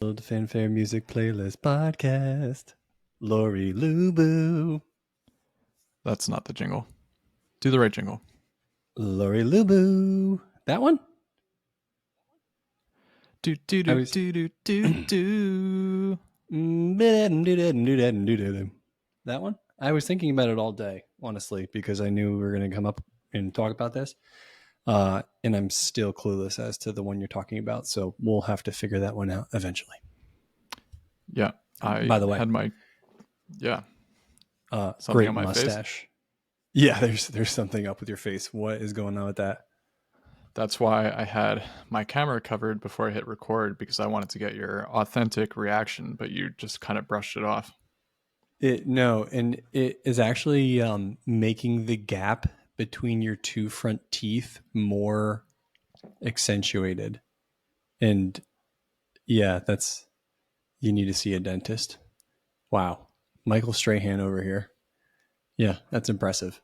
The FanFare Music Playlist Podcast. Lori Lubu. That's not the jingle. Do the right jingle. Lori Lubu. That one? Do do do do do do do. That one? I was thinking about it all day, honestly, because I knew we were going to come up and talk about this. And I'm still clueless as to the one you're talking about. So we'll have to figure that one out eventually. Yeah. By the way, had my something great on my mustache. face. Yeah, there's something up with your face. What is going on with that? That's why I had my camera covered before I hit record, because I wanted to get your authentic reaction, but you just kind of brushed it off. No, and it is actually making the gap between your two front teeth more accentuated. And yeah, you need to see a dentist. Wow. Michael Strahan over here. Yeah, that's impressive.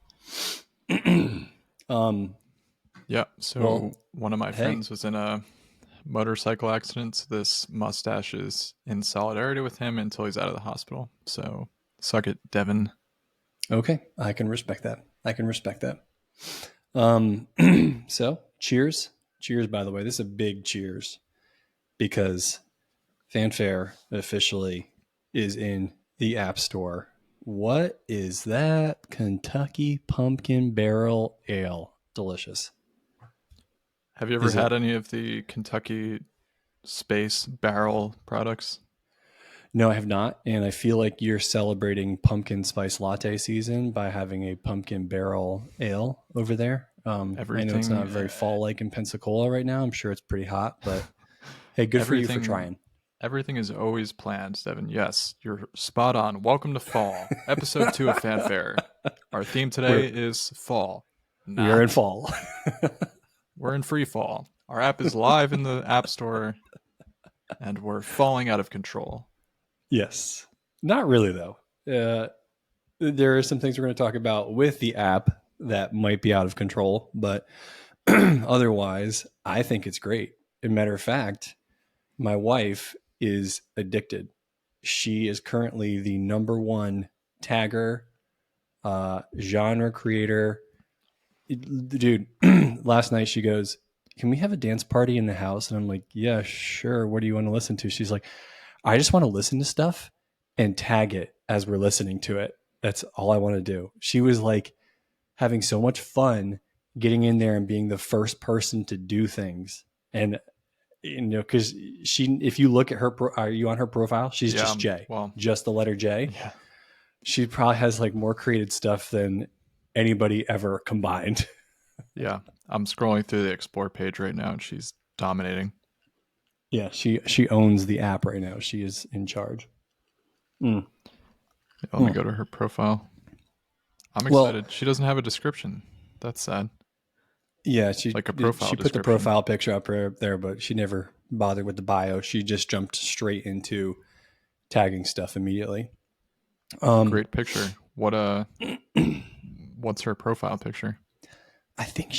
Yeah. So one of my friends was in a motorcycle accident. So this mustache is in solidarity with him until he's out of the hospital. So suck it, Devin. Okay, I can respect that. So cheers. Cheers, by the way. This is a big cheers because FanFare officially is in the App Store. What is that? Kentucky Pumpkin Barrel Ale. Delicious. Have you ever had any of the Kentucky Space Barrel products? No, I have not. And I feel like you're celebrating pumpkin spice latte season by having a pumpkin barrel ale over there. I know it's not very fall-like in Pensacola right now. I'm sure it's pretty hot, but hey, good for you for trying. Everything is always planned, Devin. Yes, you're spot on. Welcome to fall. Episode 2 of FanFare. Our theme today is fall. We are in fall. We're in free fall. Our app is live in the App Store, and we're falling out of control. Yes. Not really, though. There are some things we're going to talk about with the app that might be out of control, but otherwise, I think it's great. As a matter of fact, my wife is addicted. She is currently the number one tagger, genre creator. Dude, last night she goes, "Can we have a dance party in the house?" And I'm like, "Yeah, sure. What do you want to listen to?" She's like, "I just want to listen to stuff and tag it as we're listening to it. That's all I want to do." She was like having so much fun getting in there and being the first person to do things. And, you know, because if you look at her, are you on her profile? She's just J, just the letter J. Yeah. She probably has like more created stuff than anybody ever combined. Yeah. I'm scrolling through the explore page right now and she's dominating. Yeah, she owns the app right now. She is in charge. Let me go to her profile. I'm excited. Well, she doesn't have a description. That's sad. Yeah, she put the profile picture up there, but she never bothered with the bio. She just jumped straight into tagging stuff immediately. Great picture. What's her profile picture? I think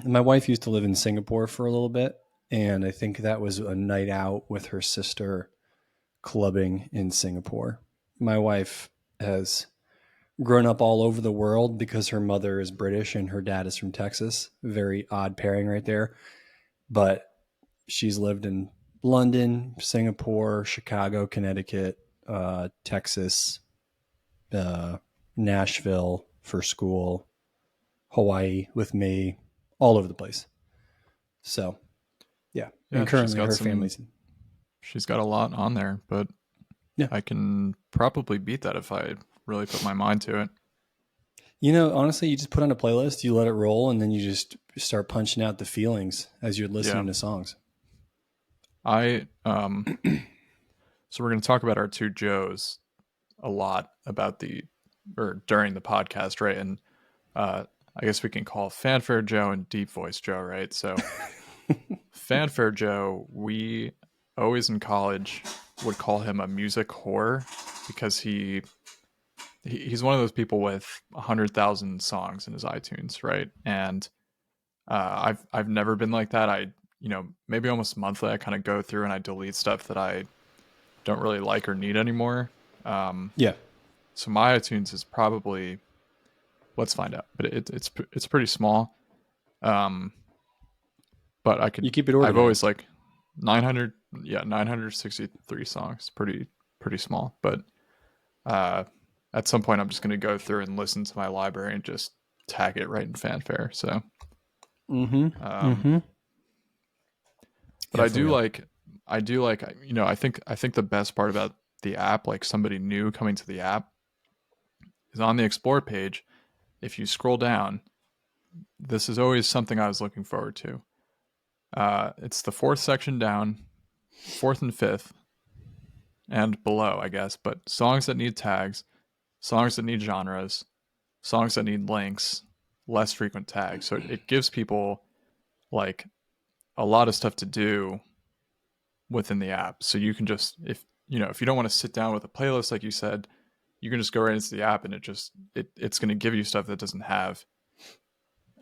my wife used to live in Singapore for a little bit. And I think that was a night out with her sister clubbing in Singapore. My wife has grown up all over the world because her mother is British and her dad is from Texas. Very odd pairing right there. But she's lived in London, Singapore, Chicago, Connecticut, Texas, Nashville for school, Hawaii with me, all over the place. So... Yeah, and currently her family's... She's got a lot on there, but yeah, I can probably beat that if I really put my mind to it. You know, honestly, you just put on a playlist, you let it roll, and then you just start punching out the feelings as you're listening to songs. So we're going to talk about our two Joes a lot during the podcast, right? And I guess we can call FanFare Joe and Deep Voice Joe, right? So... FanFare Joe, we always in college would call him a music whore because he's one of those people with 100,000 songs in his iTunes, right? And I've never been like that. I maybe almost monthly, I kind of go through and I delete stuff that I don't really like or need anymore. Um, Yeah. so my iTunes is probably, let's find out, but it's pretty small. Um, but You keep it I've always organized. like 900, yeah, 963 songs, pretty small. But uh, at some point, I'm just going to go through and listen to my library and just tag it right in FanFare. So, Mm-hmm. um, Mm-hmm. but Yeah, for real. I do like, I think the best part about the app, like somebody new coming to the app, is on the explore page. If you scroll down, this is always something I was looking forward to. It's the fourth section down, fourth and fifth, and below, I guess. But songs that need tags, songs that need genres, songs that need links, less frequent tags. So it gives people like a lot of stuff to do within the app. So you can just, if you don't want to sit down with a playlist like you said, you can just go right into the app and it's going to give you stuff that doesn't have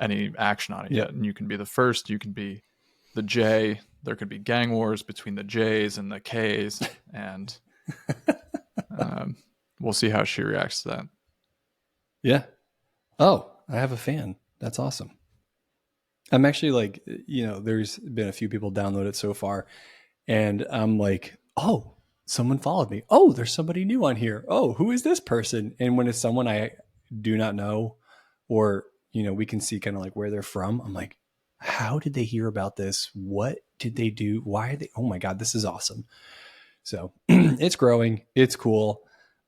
any action on it Yeah. yet. And you can be the first, you can be the J. There could be gang wars between the J's and the K's, and um, we'll see how she reacts to that. Yeah. Oh, I have a fan. That's awesome. I'm actually like, there's been a few people download it so far, and I'm like, oh, someone followed me. Oh, there's somebody new on here. Oh, who is this person? And when it's someone I do not know, or we can see kind of like where they're from, I'm like, how did they hear about this? What did they do? Why are they? Oh my God, this is awesome. So it's growing. It's cool.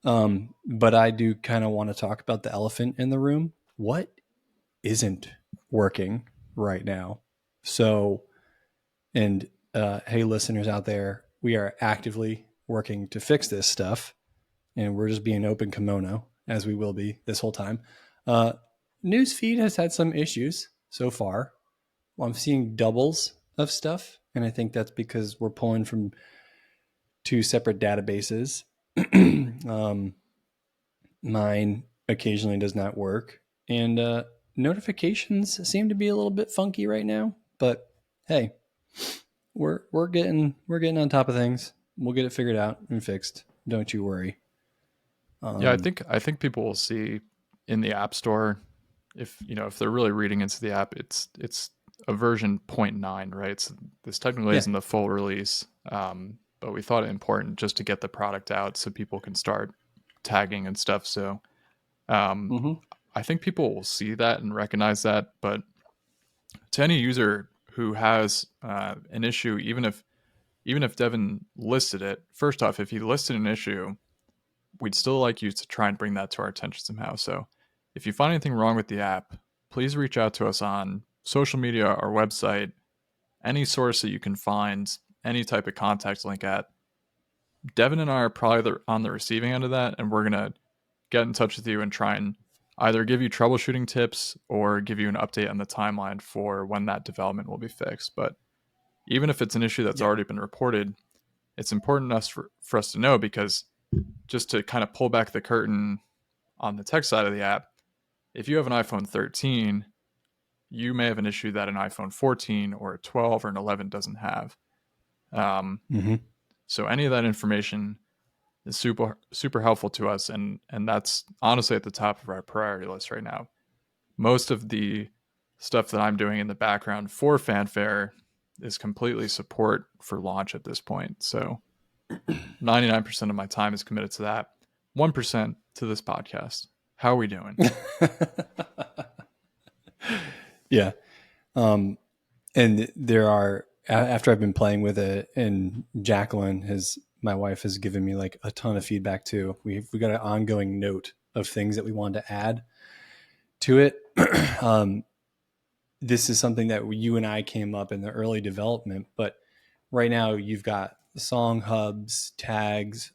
But I do kind of want to talk about the elephant in the room. What isn't working right now? So, and hey, listeners out there, we are actively working to fix this stuff, and we're just being open kimono as we will be this whole time. Uh, Newsfeed has had some issues so far. Well, I'm seeing doubles of stuff, and I think that's because we're pulling from two separate databases. um, Mine occasionally does not work, and notifications seem to be a little bit funky right now. But hey, we're getting on top of things. We'll get it figured out and fixed. Don't you worry. Yeah, Um, I think people will see in the App Store, if they're really reading into the app, it's a version 0.9, right? So this technically yeah, isn't the full release, but we thought it important just to get the product out so people can start tagging and stuff. So um, mm-hmm. I think people will see that and recognize that. But to any user who has an issue, even if Devin listed it, first off, if he listed an issue, we'd still like you to try and bring that to our attention somehow. So if you find anything wrong with the app, please reach out to us on social media, our website, any source that you can find any type of contact link at. Devin and I are probably on the receiving end of that, and we're going to get in touch with you and try and either give you troubleshooting tips or give you an update on the timeline for when that development will be fixed. But even if it's an issue that's Yeah, already been reported, it's important for us to know, because just to kind of pull back the curtain on the tech side of the app, if you have an iPhone 13, you may have an issue that an iPhone 14 or a 12 or an 11 doesn't have. Um, mm-hmm. so any of that information is super helpful to us, and that's honestly at the top of our priority list right now. Most of the stuff that I'm doing in the background for FanFare is completely support for launch at this point. So 99% of my time is committed to that. 1% to this podcast. How are we doing? Yeah. And there are, after I've been playing with it, and Jacqueline has, my wife, has given me like a ton of feedback too. We got an ongoing note of things that we wanted to add to it. um, this is something that you and I came up in the early development, but right now you've got song hubs, tags,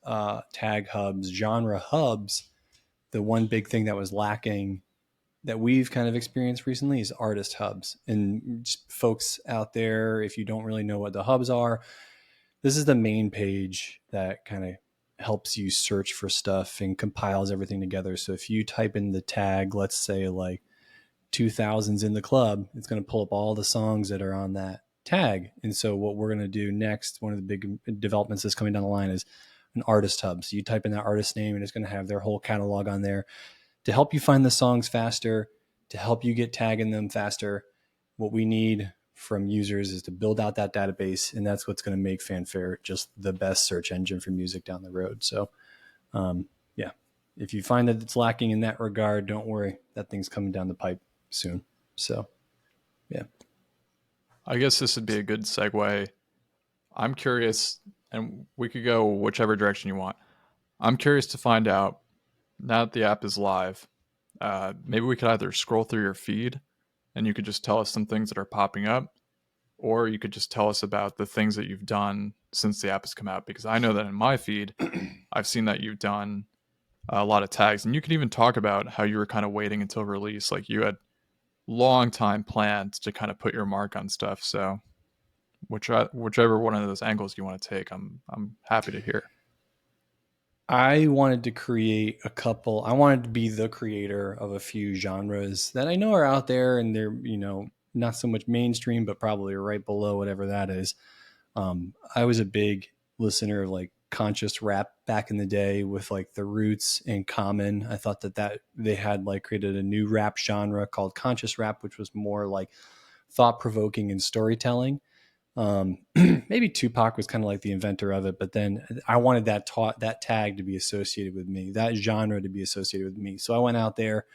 tag hubs, genre hubs. The one big thing that was lacking that we've kind of experienced recently is artist hubs. And just folks out there, if you don't really know what the hubs are, this is the main page that kind of helps you search for stuff and compiles everything together. So if you type in the tag, let's say like 2000s in the club, it's going to pull up all the songs that are on that tag. And so what we're going to do next, one of the big developments that's coming down the line, is an artist hub. So you type in that artist name and it's going to have their whole catalog on there to help you find the songs faster, to help you get tagging them faster. What we need from users is to build out that database, and that's what's going to make FanFare just the best search engine for music down the road. So, yeah, if you find that it's lacking in that regard, don't worry, that thing's coming down the pipe soon. So, yeah. I guess this would be a good segue. I'm curious, and we could go whichever direction you want. I'm curious to find out, now that the app is live, maybe we could either scroll through your feed and you could just tell us some things that are popping up, or you could just tell us about the things that you've done since the app has come out. Because I know that in my feed, I've seen that you've done a lot of tags, and you can even talk about how you were kind of waiting until release. Like you had long time planned to kind of put your mark on stuff. So whichever one of those angles you want to take, I'm happy to hear. I wanted to create I wanted to be the creator of a few genres that I know are out there, and they're, not so much mainstream, but probably right below whatever that is. I was a big listener of like conscious rap back in the day with like the Roots and Common. I thought that they had like created a new rap genre called conscious rap, which was more like thought provoking and storytelling. Maybe Tupac was kind of like the inventor of it, but then I wanted that tag to be associated with me, that genre to be associated with me. So I went out there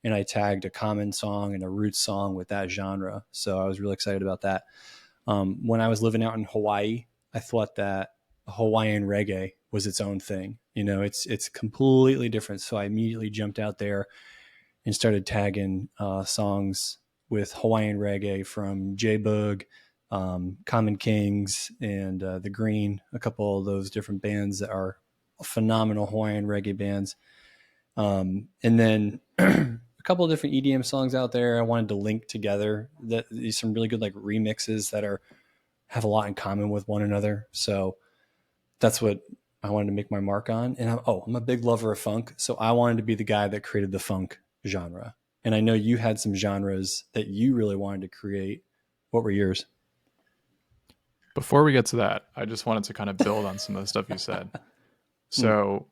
and I tagged a Common song and a Roots song with that genre. So I was really excited about that. When I was living out in Hawaii, I thought that Hawaiian reggae was its own thing. It's completely different. So I immediately jumped out there and started tagging songs with Hawaiian reggae from J-Bug, Common Kings, and The Green, a couple of those different bands that are phenomenal Hawaiian reggae bands. And then a couple of different EDM songs out there I wanted to link together, that some really good like remixes that have a lot in common with one another. So that's what I wanted to make my mark on. And I'm a big lover of funk, so I wanted to be the guy that created the funk genre. And I know you had some genres that you really wanted to create. What were yours? Before we get to that, I just wanted to kind of build on some of the stuff you said. So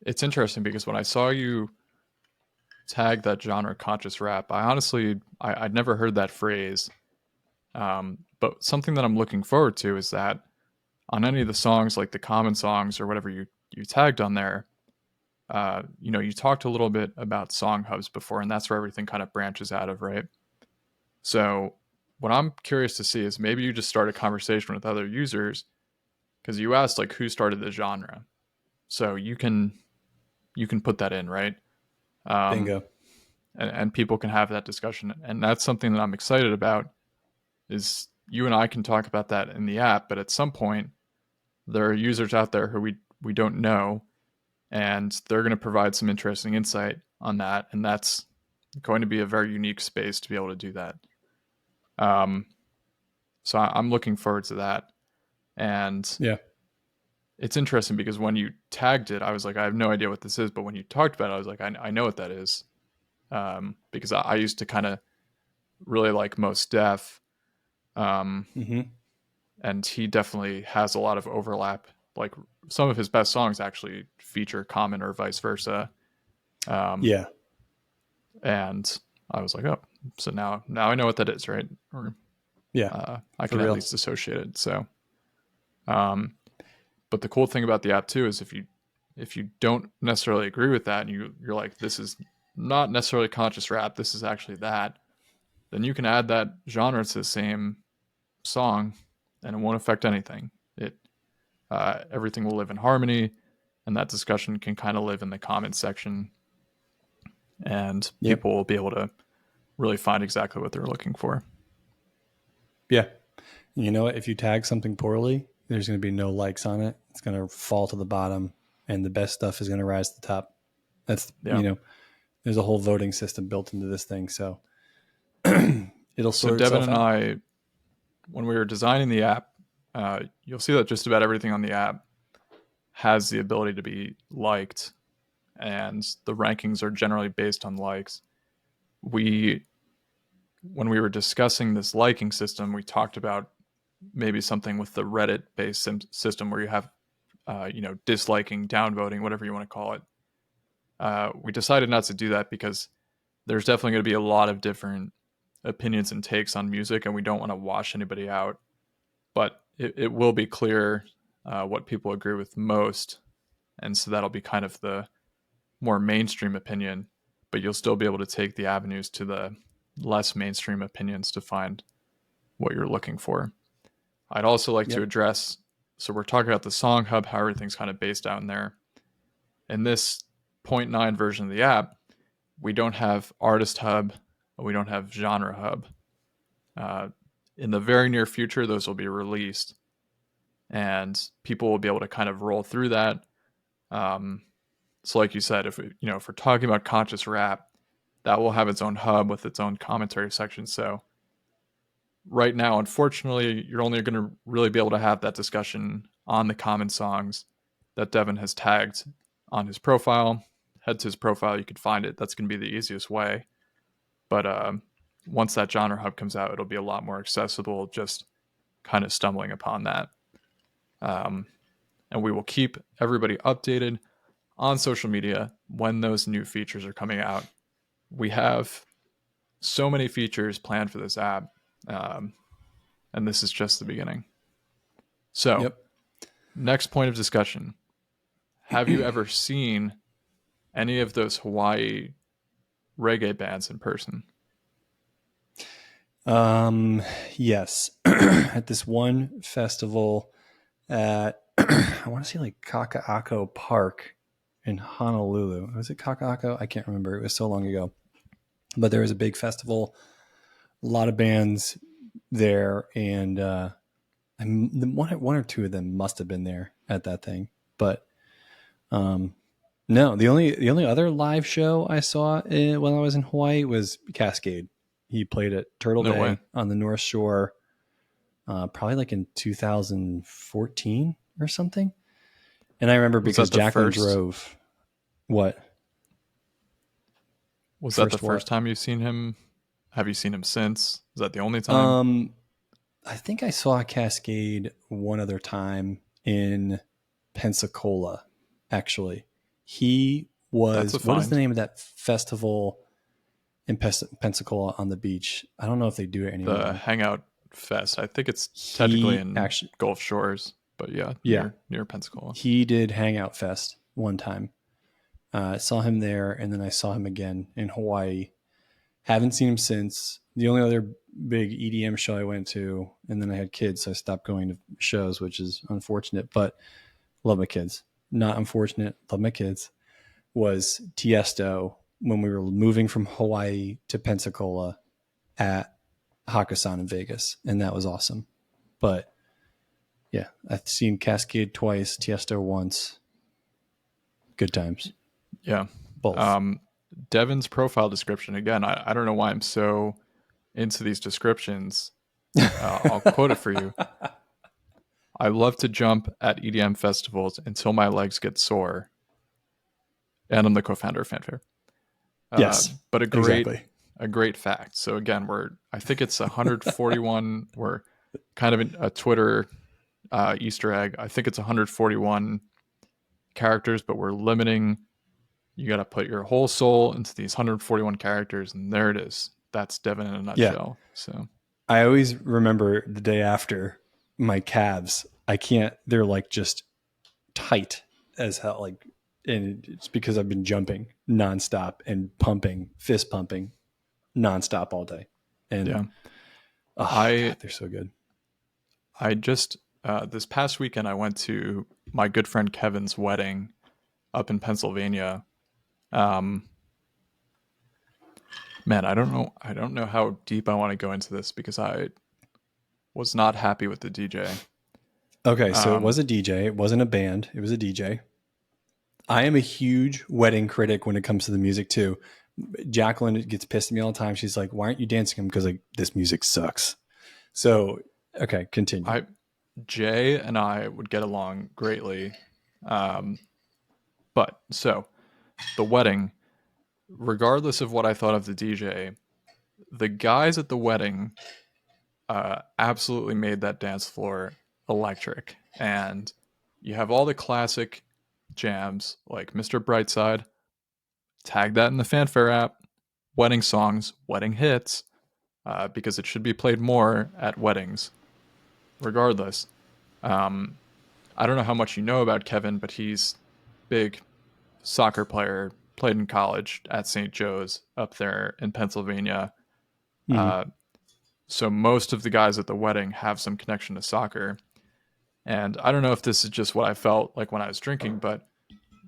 it's interesting because when I saw you tag that genre conscious rap, I'd never heard that phrase. But something that I'm looking forward to is that on any of the songs, like the Common songs or whatever you tagged on there, you talked a little bit about song hubs before, and that's where everything kind of branches out of, right? So what I'm curious to see is maybe you just start a conversation with other users, because you asked like who started the genre. So you can put that in, right? Bingo. And people can have that discussion. And that's something that I'm excited about, is you and I can talk about that in the app, but at some point there are users out there who we don't know, and they're going to provide some interesting insight on that. And that's going to be a very unique space to be able to do that. So I'm looking forward to that. And yeah, it's interesting because when you tagged it, I was like, I have no idea what this is. But when you talked about it, I was like, I know what that is. Because I used to kind of really like Mos Def. And he definitely has a lot of overlap. Like some of his best songs actually feature Common or vice versa. Yeah. And I was like, oh, so now I know what that is, right? Or yeah, I can at least associate it. So, but the cool thing about the app too is if you don't necessarily agree with that, and you're like, this is not necessarily conscious rap, this is actually that, then you can add that genre to the same song, and it won't affect anything. Everything will live in harmony, and that discussion can kind of live in the comments section, and people will be able to really find exactly what they're looking for. Yeah. You know what? If you tag something poorly, there's going to be no likes on it. It's going to fall to the bottom, and the best stuff is going to rise to the top. That's, there's a whole voting system built into this thing. So it'll sort Devin itself and out. I, when we were designing the app, you'll see that just about everything on the app has the ability to be liked, and the rankings are generally based on likes. We when we were discussing this liking system, we talked about maybe something with the Reddit based system where you have, disliking, downvoting, whatever you want to call it. We decided not to do that because there's definitely going to be a lot of different opinions and takes on music, and we don't want to wash anybody out. But it will be clear what people agree with most, and so that'll be kind of the more mainstream opinion, but you'll still be able to take the avenues to the less mainstream opinions to find what you're looking for. I'd also like to address, so we're talking about the Song Hub, how everything's kind of based out in there. In this 0.9 version of the app, we don't have Artist Hub, we don't have Genre Hub. In the very near future, those will be released, and people will be able to kind of roll through that. So like you said, if we're talking about conscious rap, that will have its own hub with its own commentary section. So right now, unfortunately, you're only going to really be able to have that discussion on the common songs that Devin has tagged on his profile. Head to his profile, you could find it. That's going to be the easiest way. But once that Genre Hub comes out, it'll be a lot more accessible, just kind of stumbling upon that. And we will keep everybody updated on social media when those new features are coming out. We have so many features planned for this app, and this is just the beginning. So, Next point of discussion. Have you ever seen any of those Hawaii reggae bands in person? Yes. At this one festival at, I want to say like Kaka'ako Park in Honolulu. Was it Kaka'ako? I can't remember. It was so long ago. But there was a big festival, a lot of bands there, and one or two of them must have been there at that thing. But no, the only other live show I saw when I was in Hawaii was Cascade. He played at Turtle Bay on the North Shore, probably like in 2014 or something. And I remember because Jacqueline drove. What? Was that the first time you've seen him? Have you seen him since? Is that the only time? I think I saw Cascade one other time in Pensacola, actually. He was, what is the name of that festival in Pensacola on the beach? I don't know if they do it anymore. The Hangout Fest. I think it's technically in Gulf Shores, but near Pensacola. He did Hangout Fest one time. I saw him there, and then I saw him again in Hawaii. Haven't seen him since. The only other big EDM show I went to, and then I had kids, so I stopped going to shows, which is unfortunate, but love my kids. Not unfortunate, love my kids, was Tiesto when we were moving from Hawaii to Pensacola at Hakkasan in Vegas, and that was awesome. But yeah, I've seen Cascade twice, Tiesto once. Good times. Yeah. Both. Devin's profile description, again, I don't know why I'm so into these descriptions. I'll quote it for you. I love to jump at EDM festivals until my legs get sore. And I'm the co-founder of FanFare. Yes, but a great fact. So again, I think it's 141. We're kind of a Twitter Easter egg. I think it's 141 characters, but we're limiting. You got to put your whole soul into these 141 characters, and there it is. That's Devin in a nutshell. Yeah. So I always remember the day after my calves. They're like just tight as hell. Like, and it's because I've been jumping nonstop and fist pumping nonstop all day. And God, they're so good. I just, this past weekend, I went to my good friend Kevin's wedding up in Pennsylvania. Man, I don't know how deep I want to go into this because I was not happy with the DJ. Okay, so it was a DJ. It wasn't a band. It was a DJ. I am a huge wedding critic when it comes to the music too. Jacqueline gets pissed at me all the time. She's like, "Why aren't you dancing?" Because like this music sucks. So okay, continue. Jay and I would get along greatly, but so the wedding, regardless of what I thought of the DJ, the guys at the wedding absolutely made that dance floor electric. And you have all the classic jams like Mr. Brightside, tag that in the FanFare app, wedding songs, wedding hits, because it should be played more at weddings, regardless. Um, I don't know how much you know about Kevin, but he's big soccer player, played in college at St. Joe's up there in Pennsylvania. Mhm. Uh, so most of the guys at the wedding have some connection to soccer. And I don't know if this is just what I felt like when I was drinking, but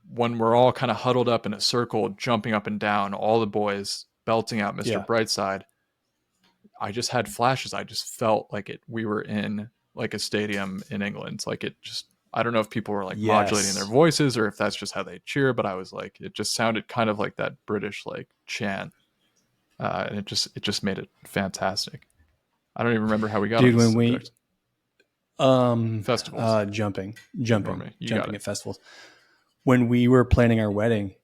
when we're all kind of huddled up in a circle, jumping up and down, all the boys belting out Mr. Yeah. Brightside, I just had flashes. I just felt like we were in like a stadium in England. Like it just, I don't know if people were like modulating their Yes. voices or if that's just how they cheer, but I was like, it just sounded kind of like that British like chant. And it just made it fantastic. I don't even remember how we got on Dude, this when we subject. Festivals. jumping You got it. at festivals. When we were planning our wedding,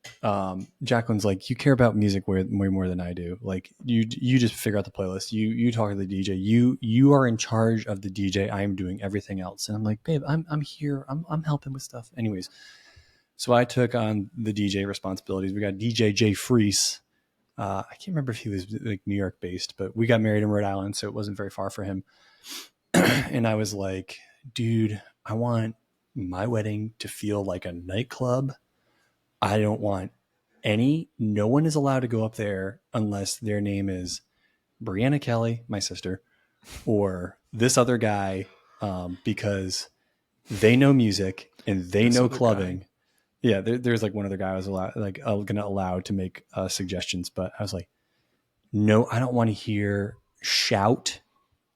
Jacqueline's like, you care about music way more than I do. Like you just figure out the playlist. You talk to the DJ. You are in charge of the DJ. I am doing everything else. And I'm like, babe, I'm here. I'm helping with stuff. Anyways, so I took on the DJ responsibilities. We got DJ Jay Freese. I can't remember if he was like New York based, but we got married in Rhode Island, so it wasn't very far for him. And I was like, dude, I want my wedding to feel like a nightclub. I don't want no one is allowed to go up there unless their name is Brianna Kelly, my sister, or this other guy, because they know music and they This know other clubbing. guy. Yeah, there's like one other guy I was gonna allow to make suggestions, but I was like, no, I don't want to hear shout.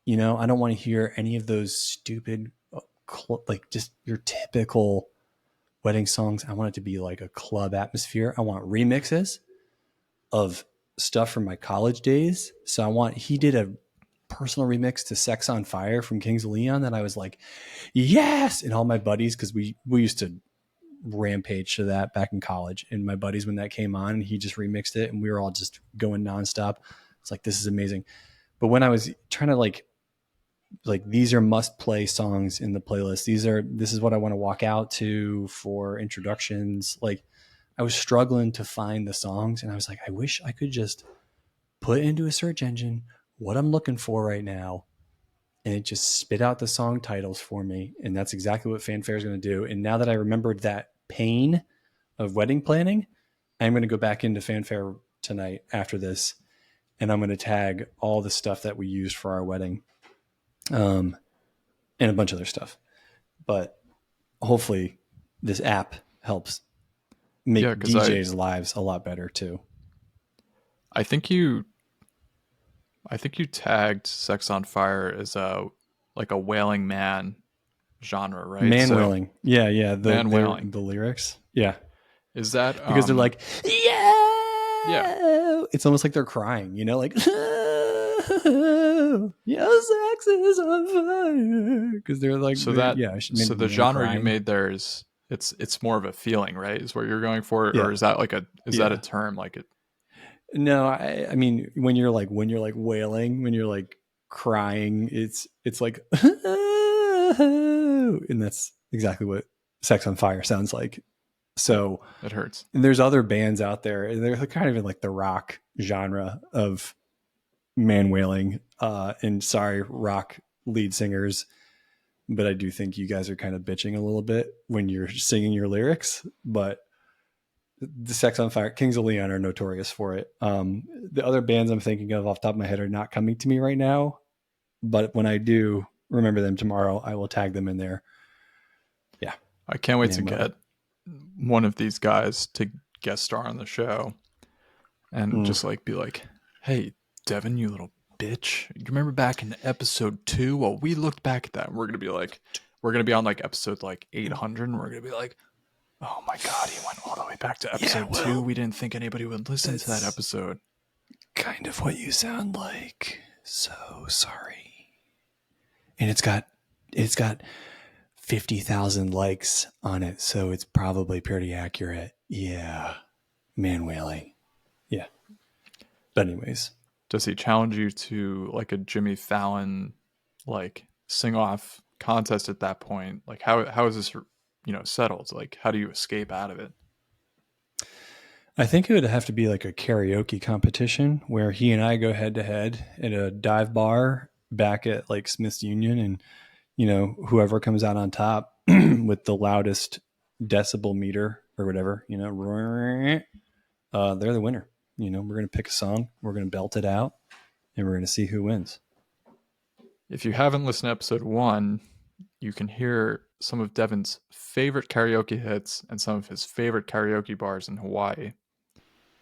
I don't want to hear any of those stupid, like just your typical wedding songs. I want it to be like a club atmosphere. I want remixes of stuff from my college days. So he did a personal remix to Sex on Fire from Kings of Leon that I was like, yes. And all my buddies, because we used to rampage to that back in college, and my buddies, when that came on, he just remixed it and we were all just going nonstop. It's like, this is amazing. But when I was trying to like these are must play songs in the playlist, this is what I want to walk out to for introductions, like I was struggling to find the songs, and I was like, I wish I could just put into a search engine what I'm looking for right now, and it just spit out the song titles for me. And that's exactly what FanFare is going to do. And now that I remembered that pain of wedding planning, I'm going to go back into FanFare tonight after this, and I'm going to tag all the stuff that we used for our wedding, and a bunch of other stuff. But hopefully this app helps make DJs' lives a lot better too. I think you tagged Sex on Fire as a Wailing Man genre, right? Man wailing. Yeah. Man wailing. The lyrics. Yeah. Is that because they're like, yeah. It's almost like they're crying, like, your sex is on fire. Because they're like, so the genre crying. You made there is it's more of a feeling, right? Is what you're going for, or is that that a term like it? No, I mean when you're like wailing, when you're like crying, it's like, and that's exactly what Sex on Fire sounds like. So it hurts. And there's other bands out there, and they're kind of in like the rock genre of man wailing, and sorry, rock lead singers, but I do think you guys are kind of bitching a little bit when you're singing your lyrics. But the Sex on Fire, Kings of Leon are notorious for it. The other bands I'm thinking of off the top of my head are not coming to me right now, but when I do remember them tomorrow, I will tag them in there. Yeah. I can't wait to get one of these guys to guest star on the show and just like be like, hey, Devin, you little bitch. You remember back in episode 2? Well, we looked back at that and we're going to be on like episode like 800 and we're going to be like, oh my God, he went all the way back to episode 2. We didn't think anybody would listen to that episode. Kind of what you sound like. So sorry. And it's got 50,000 likes on it, so it's probably pretty accurate. Yeah. Man wailing. Yeah. But anyways. Does he challenge you to like a Jimmy Fallon like sing off contest at that point? Like how is this settled? Like how do you escape out of it? I think it would have to be like a karaoke competition where he and I go head to head at a dive bar back at like Smith's Union, and whoever comes out on top with the loudest decibel meter or whatever, they're the winner. We're going to pick a song, we're going to belt it out, and we're going to see who wins. If you haven't listened to episode 1, you can hear some of Devin's favorite karaoke hits and some of his favorite karaoke bars in Hawaii.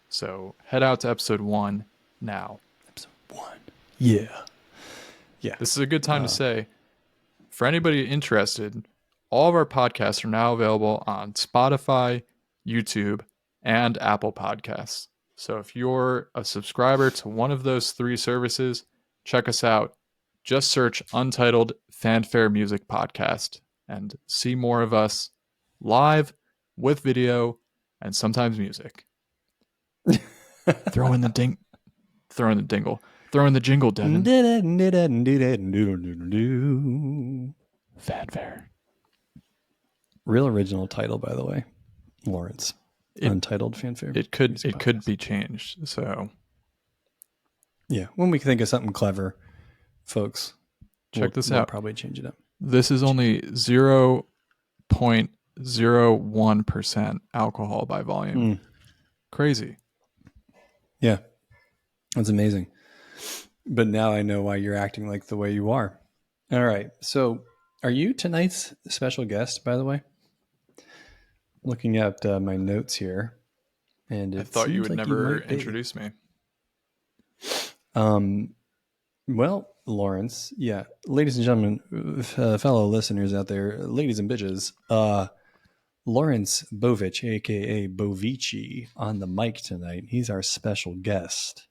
So head out to episode 1 now. Episode 1. Yeah. Yeah. This is a good time to say, for anybody interested, all of our podcasts are now available on Spotify, YouTube, and Apple Podcasts. So if you're a subscriber to one of those 3 services, check us out. Just search Untitled FanFare Music Podcast and see more of us live with video and sometimes music. Throw in the jingle, Devin. Fanfare. Real original title, by the way, Lawrence. Untitled Fanfare. It could be changed. So yeah, when we think of something clever, folks, check this we'll out. Probably change it up. This is only 0.01% alcohol by volume. Crazy. Yeah, that's amazing. But now I know why you're acting like the way you are. All right. So are you tonight's special guest, by the way? Looking at my notes here. And I thought you would never introduce me. Well, Lawrence, yeah. Ladies and gentlemen, fellow listeners out there, ladies and bitches, Lawrence Bovich, a.k.a. Bovici, on the mic tonight. He's our special guest.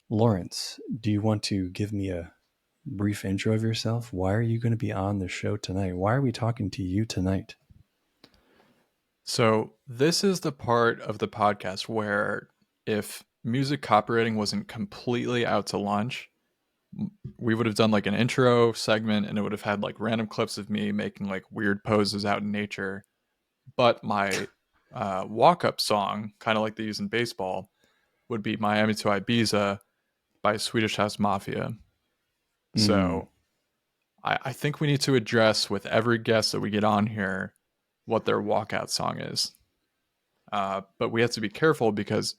Lawrence, do you want to give me a brief intro of yourself? Why are you going to be on the show tonight? Why are we talking to you tonight? So this is the part of the podcast where if music copywriting wasn't completely out to lunch, we would have done like an intro segment and it would have had like random clips of me making like weird poses out in nature. But my walk-up song, kind of like they use in baseball, would be Miami to Ibiza by Swedish House Mafia. So I think we need to address with every guest that we get on here what their walkout song is. But we have to be careful because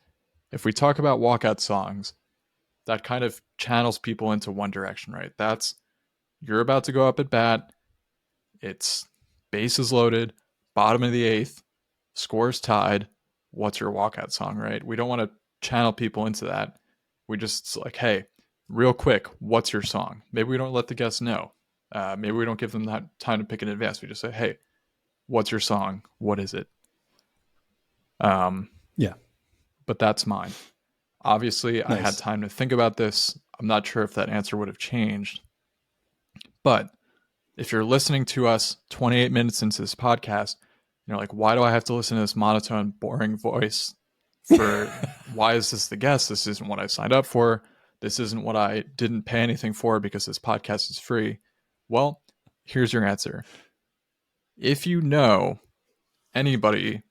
if we talk about walkout songs, that kind of channels people into one direction, right? That's, you're about to go up at bat, it's bases loaded, bottom of the 8th, scores tied, what's your walkout song, right? We don't want to channel people into that. We just like, hey, real quick, what's your song? Maybe we don't let the guests know. Maybe we don't give them that time to pick in advance. We just say, hey, what's your song? What is it? Yeah. But that's mine. Obviously, Nice. I had time to think about this. I'm not sure if that answer would have changed. But if you're listening to us 28 minutes into this podcast, you're like, why do I have to listen to this monotone, boring voice? Why is this the guest? This isn't what I signed up for. This isn't what I didn't pay anything for because this podcast is free. Well, here's your answer. If you know anybody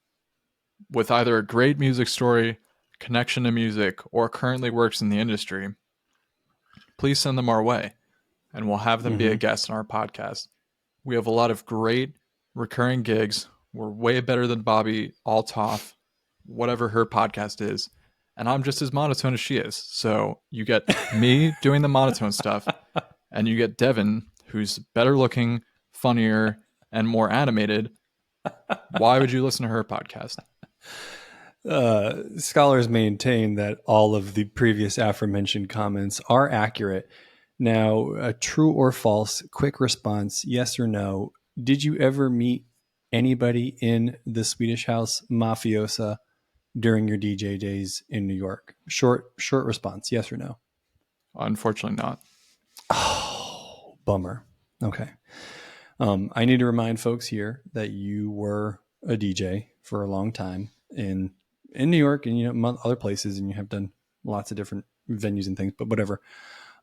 with either a great music story, connection to music, or currently works in the industry, please send them our way and we'll have them be a guest on our podcast. We have a lot of great recurring gigs. We're way better than Bobbi Althoff, whatever her podcast is. And I'm just as monotone as she is. So you get me doing the monotone stuff and you get Devin, who's better looking, funnier, and more animated. Why would you listen to her podcast? Scholars maintain that all of the previous aforementioned comments are accurate. Now, a true or false, quick response, yes or no. Did you ever meet anybody in the Swedish House Mafiosa during your DJ days in New York? Short response, yes or no? Unfortunately not. Oh, bummer. Okay. I need to remind folks here that you were a DJ for a long time in New York and other places, and you have done lots of different venues and things, but whatever.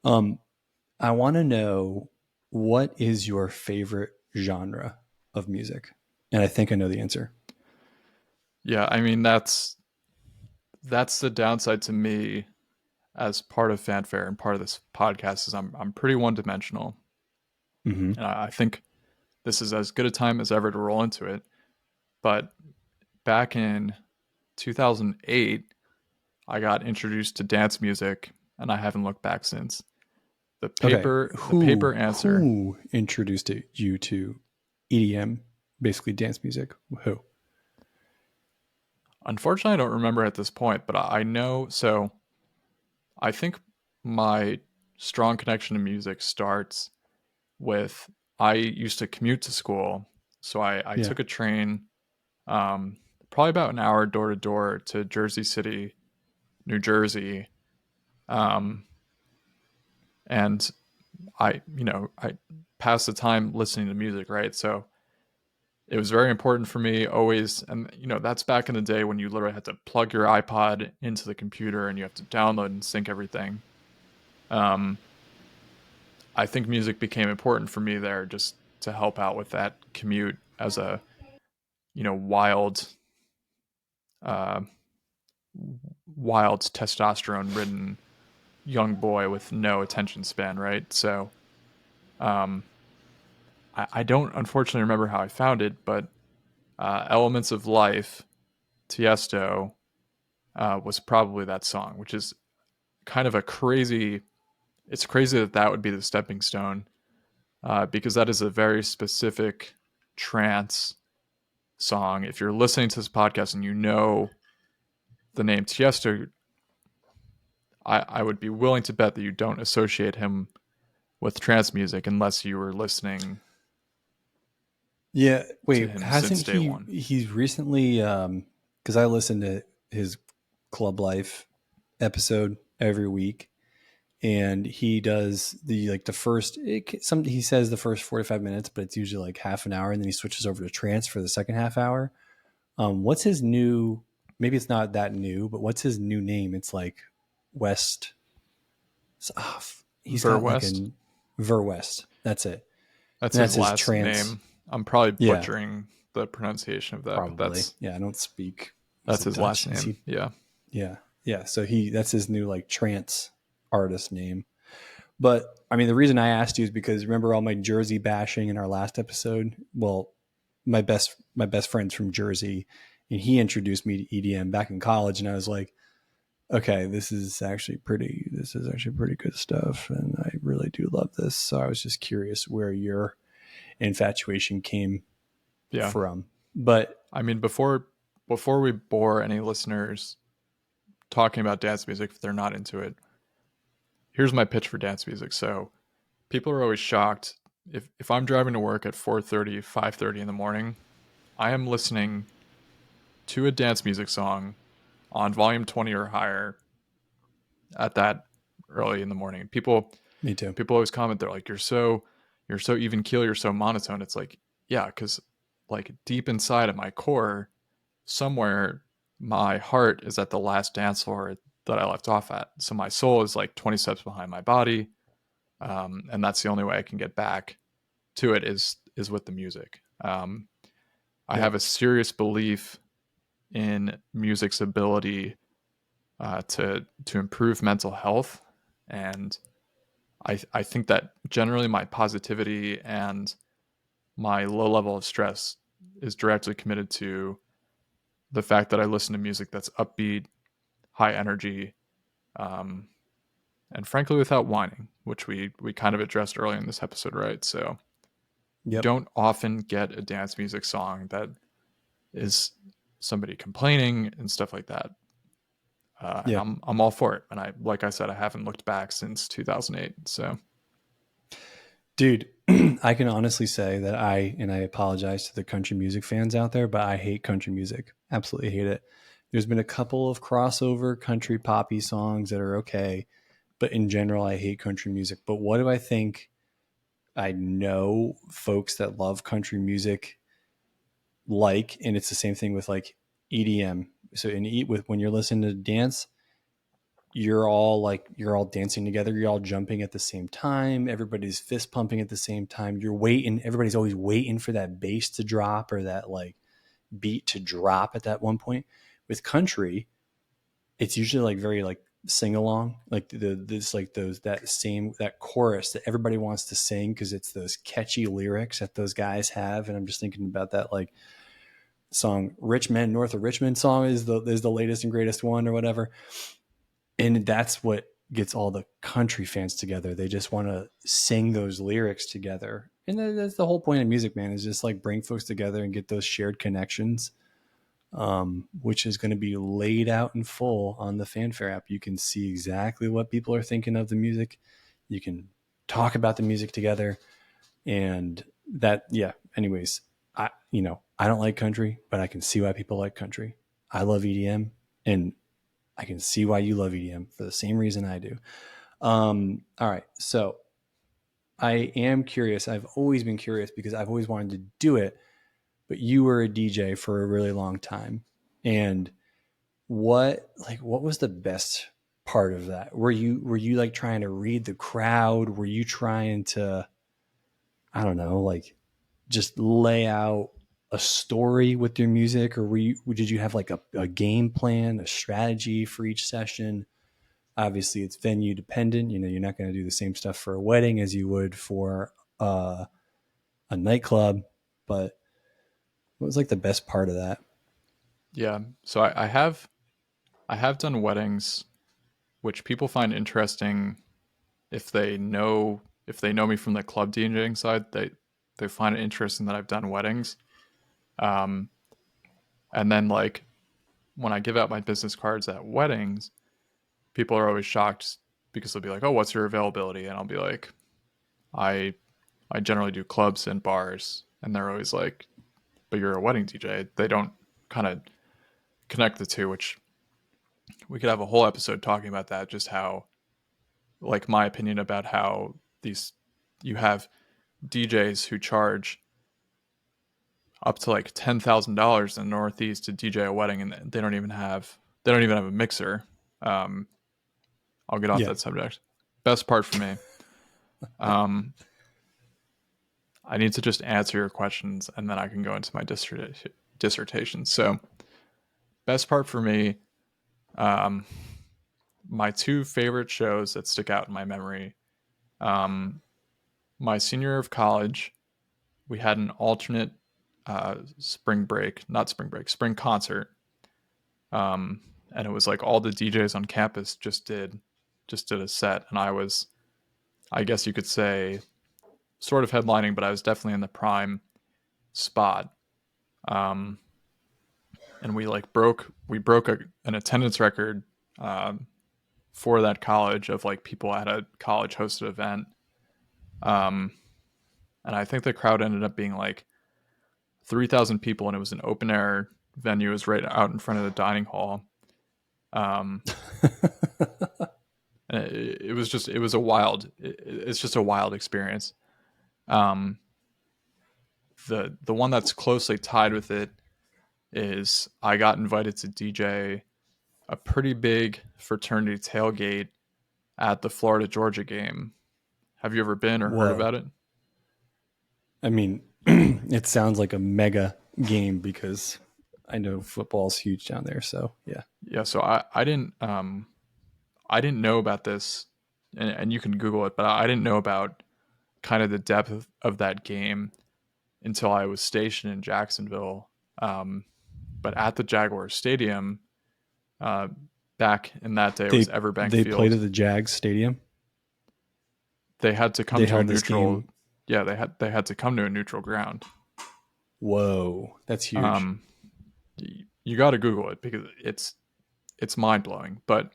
I want to know, what is your favorite genre of music? And I think I know the answer. Yeah, I mean that's the downside to me as part of fanfare and part of this podcast is I'm pretty one dimensional, Mm-hmm. and I think this is as good a time as ever to roll into it. But back in 2008, I got introduced to dance music, and I haven't looked back since. Okay. The paper answer. Who introduced you to EDM, basically dance music? Who? Unfortunately, I don't remember at this point, but I know. So I think my strong connection to music starts with I used to commute to school, so I Yeah. took a train, probably about an hour door to door to Jersey City, New Jersey, um, and I passed the time listening to music, right? So it was very important for me always, and that's back in the day when you literally had to plug your iPod into the computer and you have to download and sync everything. Um, I think music became important for me there just to help out with that commute as a wild, uh, wild testosterone ridden young boy with no attention span, right? So um, I don't unfortunately remember how I found it, but Elements of Life, Tiesto, was probably that song, which is kind of a crazy. It's crazy that that would be the stepping stone, because that is a very specific trance song. If you're listening to this podcast and you know the name Tiesto, I would be willing to bet that you don't associate him with trance music unless you were listening Yeah. to Wait, him since hasn't day one. he's recently, because I listen to his Club Life episode every week, and he does the first, he says the first 45 minutes, but it's usually like half an hour, and then he switches over to trance for the second half hour. What's his new, maybe it's not that new, but what's his new name? It's like West. He's Ver got like West, a Ver West. That's it. that's And his that's his last trance. name. I'm probably Yeah, butchering the pronunciation of that, but probably. Yeah, I don't speak. Is that's it his Dutch? last Is name. he? Yeah. Yeah, yeah. So that's his new like trance artist name. But I mean, the reason I asked you is because remember all my Jersey bashing in our last episode. Well, my best friend's from Jersey, and he introduced me to EDM back in college, and I was like, okay, this is actually pretty good stuff, and I really do love this. So I was just curious where your infatuation came Yeah. from. But I mean, before we bore any listeners talking about dance music if they're not into it, here's my pitch for dance music. So people are always shocked if I'm driving to work at 4:30, 5:30 in the morning, I am listening to a dance music song on volume 20 or higher at that early in the morning. me too. People always comment, they're like, you're so even keel, you're so monotone. It's like, yeah, because like deep inside of my core, somewhere my heart is at the last dance floor that I left off at. So my soul is like 20 steps behind my body. And that's the only way I can get back to it is with the music. I Yep. have a serious belief in music's ability to improve mental health, and I think that generally my positivity and my low level of stress is directly committed to the fact that I listen to music that's upbeat, high energy, um, and frankly without whining, which we kind of addressed earlier in this episode, right? So you Yep. don't often get a dance music song that is somebody complaining and stuff like that. And Yeah. I'm all for it. And like I said, I haven't looked back since 2008. So Dude, I can honestly say that and I apologize to the country music fans out there, but I hate country music. Absolutely hate it. There's been a couple of crossover country poppy songs that are okay, but in general, I hate country music. But what do I think? I know folks that love country music and it's the same thing with like EDM. So with when you're listening to dance, you're all dancing together, you're all jumping at the same time, everybody's fist pumping at the same time, you're waiting, everybody's always waiting for that bass to drop or that like beat to drop at that one point. With country, it's usually like very like sing along, like this like those that chorus that everybody wants to sing because it's those catchy lyrics that those guys have. And I'm just thinking about that like song "Rich Men North of Richmond" song is the latest and greatest one or whatever, and that's what gets all the country fans together. They just want to sing those lyrics together, and that's the whole point of music, man. Is just like bring folks together and get those shared connections, which is going to be laid out in full on the FanFare app. You can see exactly what people are thinking of the music. You can talk about the music together, and that, yeah. Anyways, I don't like country, but I can see why people like country. I love EDM, and I can see why you love EDM for the same reason I do. All right, so I am curious. I've always been curious because I've always wanted to do it, but you were a DJ for a really long time. And what was the best part of that? Were you like trying to read the crowd? Were you trying to, I don't know, like just lay out a story with your music, or did you have like a game plan, a strategy for each session? Obviously it's venue dependent. You're not going to do the same stuff for a wedding as you would for a nightclub, but what was like the best part of that? Yeah. So I have done weddings, which people find interesting if they know me from the club DJing side. They find it interesting that I've done weddings. Um, and then like when I give out my business cards at weddings, people are always shocked because they'll be like, "Oh, what's your availability?" And I'll be like, "I I generally do clubs and bars." And they're always like, "But you're a wedding DJ." They don't kind of connect the two, which we could have a whole episode talking about that, just how like my opinion about how these you have DJs who charge up to like $10,000 in the Northeast to DJ a wedding, and they don't even have a mixer. Um, I'll get off Yeah. that subject. Best part for me. Um, I need to just answer your questions, and then I can go into my dissertation. So, best part for me, um, my two favorite shows that stick out in my memory. Um, my senior year of college, we had an alternate spring concert, and it was like all the DJs on campus just did a set, and I guess you could say, sort of headlining, but I was definitely in the prime spot. Um, and we broke an attendance record um, for that college of like people at a college hosted event. Um, and I think the crowd ended up being like 3,000 people, and it was an open air venue. It was right out in front of the dining hall. Um, and it was just it's just a wild experience. Um, the one that's closely tied with it is I got invited to DJ a pretty big fraternity tailgate at the Florida Georgia game. Have you ever been or heard Whoa. about it? I mean, it sounds like a mega game because I know football's huge down there. So yeah. Yeah, so I didn't know about this, and you can Google it, but I didn't know about kind of the depth of that game until I was stationed in Jacksonville. Um, but at the Jaguar Stadium, uh, back in that day, it was Everbank They played Field. at the Jags Stadium. They had to come They to a held this neutral. game. Yeah, they had to come to a neutral ground. Whoa, that's huge. Um, you got to Google it because it's mind blowing. But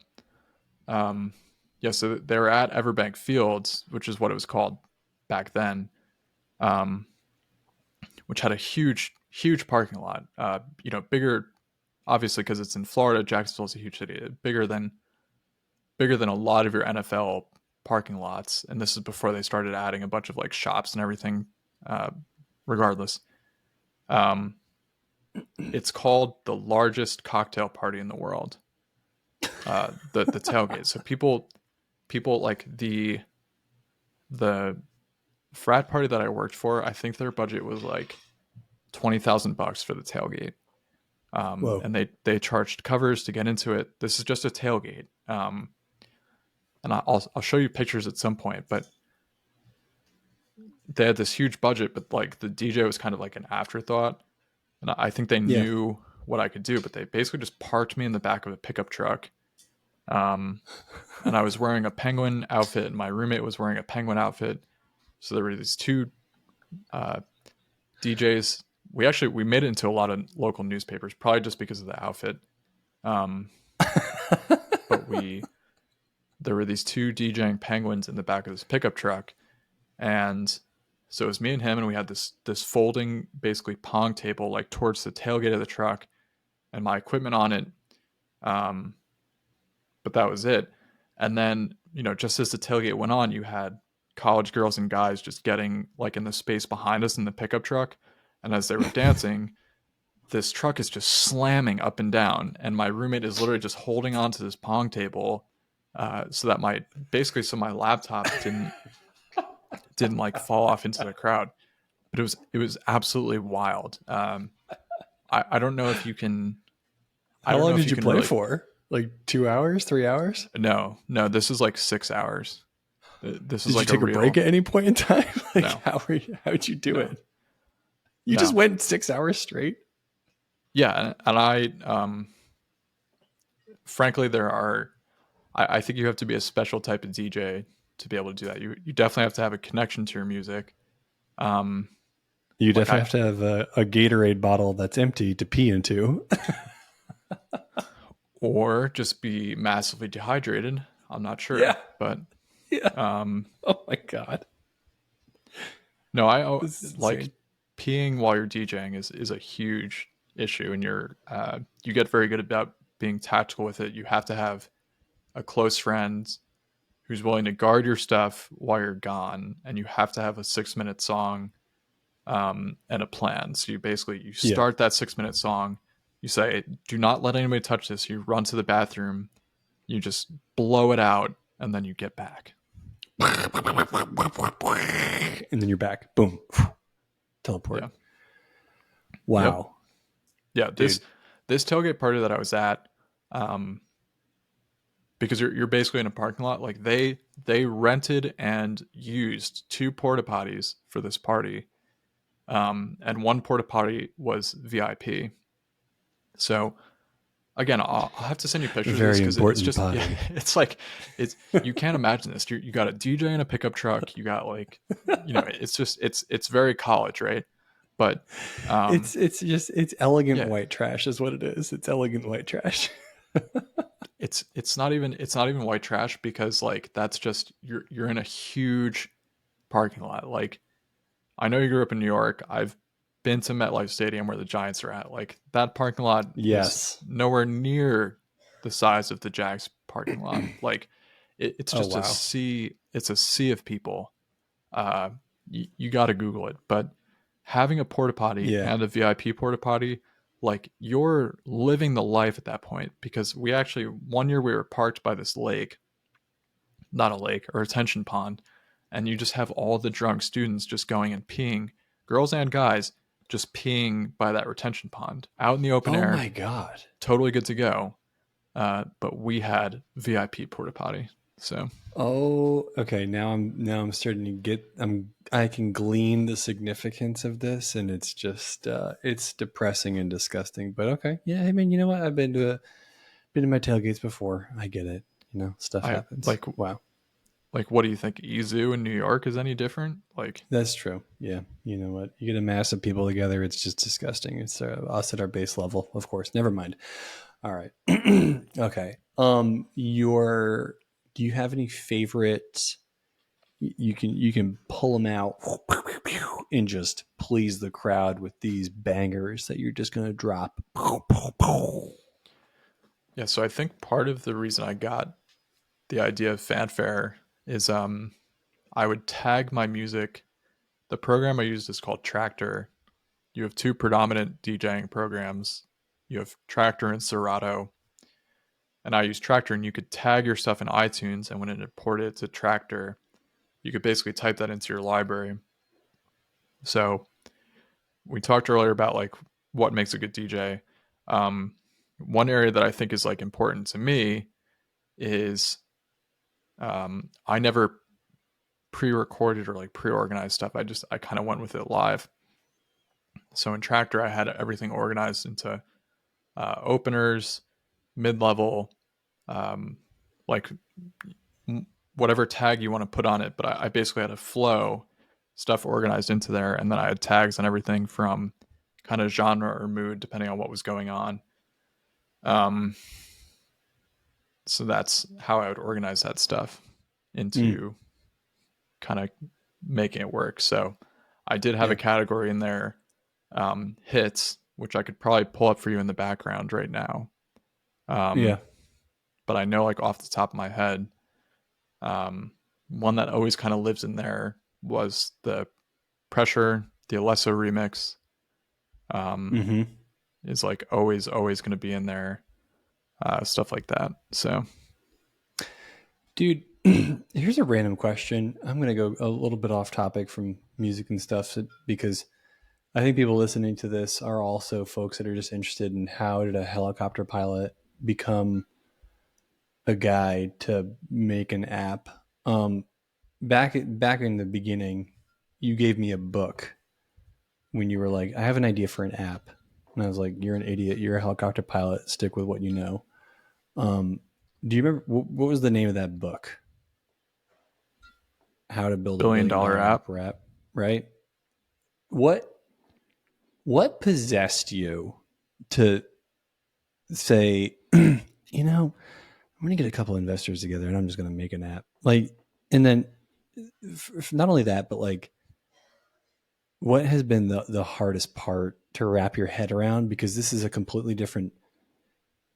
um, yeah, so they were at Everbank Fields, which is what it was called back then, um, which had a huge parking lot. Bigger obviously because it's in Florida. Jacksonville's a huge city, bigger than a lot of your NFL parking lots. And this is before they started adding a bunch of like shops and everything. Uh, Regardless, um, it's called the largest cocktail party in the world. the tailgate. So people like the frat party that I worked for, I think their budget was like $20,000 for the tailgate. Whoa. And they charged covers to get into it. This is just a tailgate. And I'll show you pictures at some point, but they had this huge budget, but like the DJ was kind of like an afterthought. And I think they Yeah. knew what I could do, but they basically just parked me in the back of a pickup truck. Um, and I was wearing a penguin outfit, and my roommate was wearing a penguin outfit. So there were these two uh, DJs. We made it into a lot of local newspapers, probably just because of the outfit. Um, but there were these two DJing penguins in the back of this pickup truck, and so it was me and him, and we had this folding basically pong table like towards the tailgate of the truck, and my equipment on it. Um, but that was it. And then, just as the tailgate went on, you had college girls and guys just getting like in the space behind us in the pickup truck. And as they were dancing, this truck is just slamming up and down. And my roommate is literally just holding onto this pong table so that my laptop didn't like fall off into the crowd. But it was absolutely wild. I don't know if you can. I How don't know long if did you you can play really. for? Like 2 hours, 3 hours? No, this is like 6 hours. This is Did you like take a break at any point in time? Like, No, how'd you do no, it? You just no. went 6 hours straight? Yeah, and frankly, I think you have to be a special type of DJ to be able to do that. You definitely have to have a connection to your music. Um, You like definitely have to have a Gatorade bottle that's empty to pee into. or just be massively dehydrated. I'm not Yeah. sure, but Yeah. um, Oh my God. no, I This is like insane. peeing while you're DJing is a huge issue, and you get very good about being tactical with it. You have to have a close friend who's willing to guard your stuff while you're gone, and you have to have a 6 minute song and a plan. So you Yeah. start that 6 minute song, you say, "Do not let anybody touch this." You run to the bathroom, you just blow it out, and then you get back. And then you're back. Boom. Teleport. Yeah. Yep. Wow. Yeah. Dude. This tailgate party that I was at, um, because you're basically in a parking lot. Like they rented and used two porta potties for this party, and one porta potty was VIP. So again, I'll have to send you pictures of this Very because it's important just potty. it's like you can't imagine this. You got a DJ in a pickup truck. You got like it's very college, right? But It's elegant yeah, white trash is what it is. It's elegant white trash. it's not even white trash because like that's just you're in a huge parking lot. Like I know you grew up in New York. I've been to MetLife Stadium where the Giants are at. Like that parking lot is Yes. nowhere near the size of the Jags parking lot. Like it's Oh just a wow. sea. It's a sea of people. You got to Google it. But having a porta potty Yeah. and a VIP porta potty, like you're living the life at that point. Because we actually one year we were parked by this lake, not a lake, or retention pond, and you just have all the drunk students just going and peeing, girls and guys, just peeing by that retention pond out in the open Oh air, my God. totally good to go. But we had VIP porta potty, so Oh, okay. Now I'm starting to get I can glean the significance of this, and it's just it's depressing and disgusting. But okay, yeah. I mean, you know what? I've been to my tailgates before. I get it. Stuff I happens. Wow, what do you think? EZoo in New York is any different? Like, that's true. Yeah, you know what? You get a mass of people together. It's just disgusting. It's us at our base level, of course. Never mind. All right. Okay. Your Do you have any favorite? You can pull them out and just please the crowd with these bangers that you're just gonna drop. yeah. So I think part of the reason I got the idea of FanFare is I would tag my music. The program I used is called Tractor. You have 2 predominant DJing programs. You have Tractor and Serato. and I use Tractor, and you could tag your stuff in iTunes, and when it imported it to Tractor, you could basically type that into your library. So we talked earlier about like what makes a good DJ. One area that I think is like important to me is I never pre-recorded or like pre-organized stuff. I kind of went with it live. So in Tractor, I had everything organized into openers, mid-level, um, like whatever tag you want to put on it. But I basically had a flow, stuff organized into there, and then I had tags on everything from kind of genre or mood depending on what was going on. So that's how I would organize that stuff into kind of making it work. So I did have Yeah. a category in there, hits, which I could probably pull up for you in the background right now. Yeah. But I know like off the top of my head, one that always kind of lives in there was the Pressure, the Alesso remix. Mm-hmm. Is like always going to be in there, stuff like that. So, Dude, here's a random question. I'm going to go a little bit off topic from music and stuff because I think people listening to this are also folks that are just interested in how did a helicopter pilot become a guy to make an app. Back in the beginning, you gave me a book when you were like, I have an idea for an app. And I was like, you're an idiot. You're a helicopter pilot. Stick with what you know. Do you remember what was the name of that book? How to build a billion billion dollar dollar app. app rap, right? What what possessed you to say, you know, I'm going to get a couple investors together and I'm just going to make an app. Like, and then not only that, but like, what has been the hardest part to wrap your head around? Because this is a completely different